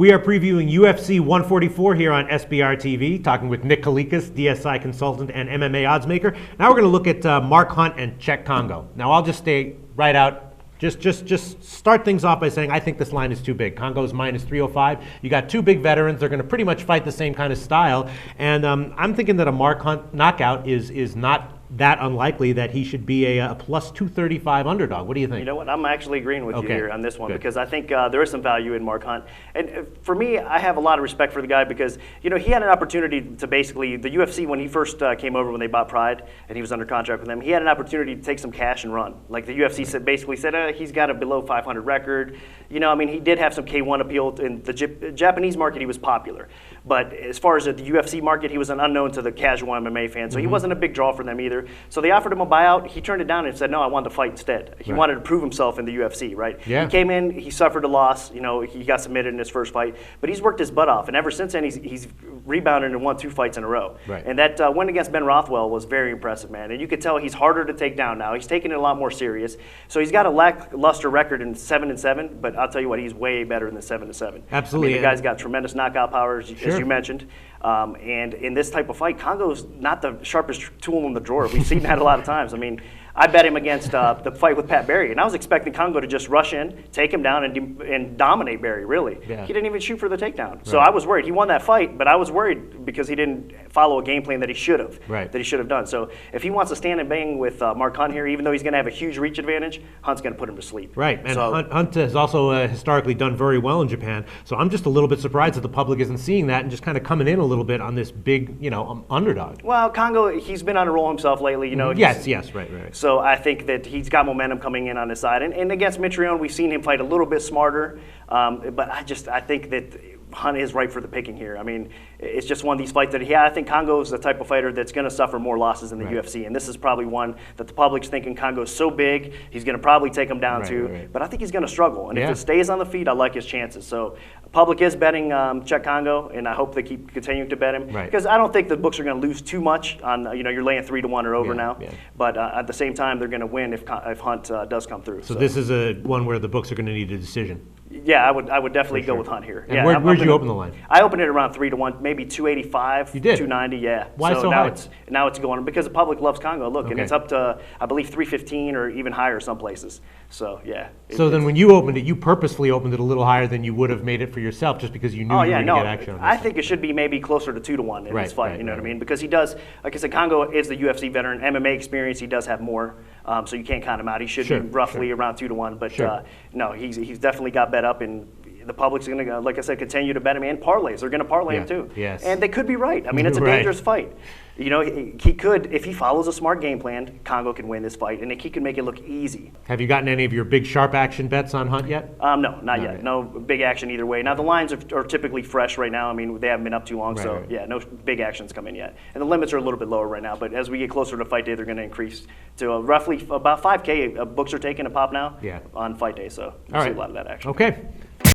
We are previewing UFC 144 here on SBRtv, talking with Nick Kalikas, DSI consultant and MMA oddsmaker. Now we're going to look at Mark Hunt and Cheick Kongo. Now I'll just stay right out. Just start things off by saying I think this line is too big. Kongo's minus 305. You got two big veterans. They're going to pretty much fight the same kind of style. And I'm thinking that a Mark Hunt knockout is not that unlikely that he should be a plus 235 underdog. What do you think? You know what? I'm actually agreeing with you here on this one because I think there is some value in Mark Hunt. And for me, I have a lot of respect for the guy because, you know, he had an opportunity to basically, the UFC, when he first came over, when they bought Pride and he was under contract with them, he had an opportunity to take some cash and run. Like the UFC basically said, he's got a below 500 record. You know, I mean, he did have some K1 appeal. In the Japanese market, he was popular. But as far as the UFC market, he was an unknown to the casual MMA fan. So he wasn't a big draw for them either. So they offered him a buyout. He turned it down and said, no, I want to fight instead. He wanted to prove himself in the UFC, right? Yeah. He came in, he suffered a loss. You know, he got submitted in his first fight. But he's worked his butt off. And ever since then, he's rebounded and won 2 fights in a row. Right. And that win against Ben Rothwell was very impressive, man. And you could tell he's harder to take down now. He's taking it a lot more serious. So he's got a lackluster record in 7-7, but I'll tell you what, he's way better than 7-7. Absolutely. I mean, the guy's got tremendous knockout power, as you mentioned. And in this type of fight, Kongo's not the sharpest tool in the drawer. We've seen that a lot of times. I mean, I bet him against the fight with Pat Barry, and I was expecting Kongo to just rush in, take him down, and dominate Barry, really. Yeah. He didn't even shoot for the takedown. Right. So I was worried. He won that fight, but I was worried because he didn't follow a game plan that he should have done. So if he wants to stand and bang with Mark Hunt here, even though he's going to have a huge reach advantage, Hunt's going to put him to sleep. Right, and so, Hunt has also historically done very well in Japan, so I'm just a little bit surprised that the public isn't seeing that and just kind of coming in a little bit on this big, you know, underdog. Well, Kongo, he's been on a roll himself lately, you know. Yes, right. So I think that he's got momentum coming in on his side. And against Mitrione, we've seen him fight a little bit smarter. But I think that Hunt is ripe for the picking here. I mean, it's just one of these fights that, I think Kongo is the type of fighter that's going to suffer more losses in the UFC. And this is probably one that the public's thinking Kongo's so big, he's going to probably take him down too. But I think he's going to struggle. And if it stays on the feet, I like his chances. So the public is betting Cheick Kongo, and I hope they keep continuing to bet him. Because I don't think the books are going to lose too much on, you know, you're laying 3-1 or over now. But at the same time, they're going to win if Hunt does come through. So this is one where the books are going to need a decision. Yeah, I would definitely go with Hunt here. And where'd you open the line? I opened it around 3-1, maybe 285. You did? 290, yeah. Why so high? Now it's going because the public loves Kongo. Look, and it's up to I believe 315 or even higher some places. So yeah. So then when you opened it, you purposefully opened it a little higher than you would have made it for yourself, just because you knew you were going to get action on this. I think it should be maybe closer to 2-1 in this fight. You know what I mean? Because he does, like I said, Kongo is the UFC veteran, MMA experience. He does have more, so you can't count him out. He should be roughly around 2-1. But no, he's definitely got bet up, and the public's going to, like I said, continue to bet him, and parlays. They're going to parlay him too. Yes. And they could be right. I mean, it's a dangerous fight. You know, he could, if he follows a smart game plan, Kongo can win this fight, and he can make it look easy. Have you gotten any of your big sharp action bets on Hunt yet? No, not yet. No big action either way. Now, the lines are typically fresh right now. I mean, they haven't been up too long, yeah, no big actions come in yet. And the limits are a little bit lower right now, but as we get closer to fight day, they're going to increase to roughly about 5K books are taking a pop now on fight day, so we'll see a lot of that action. Okay.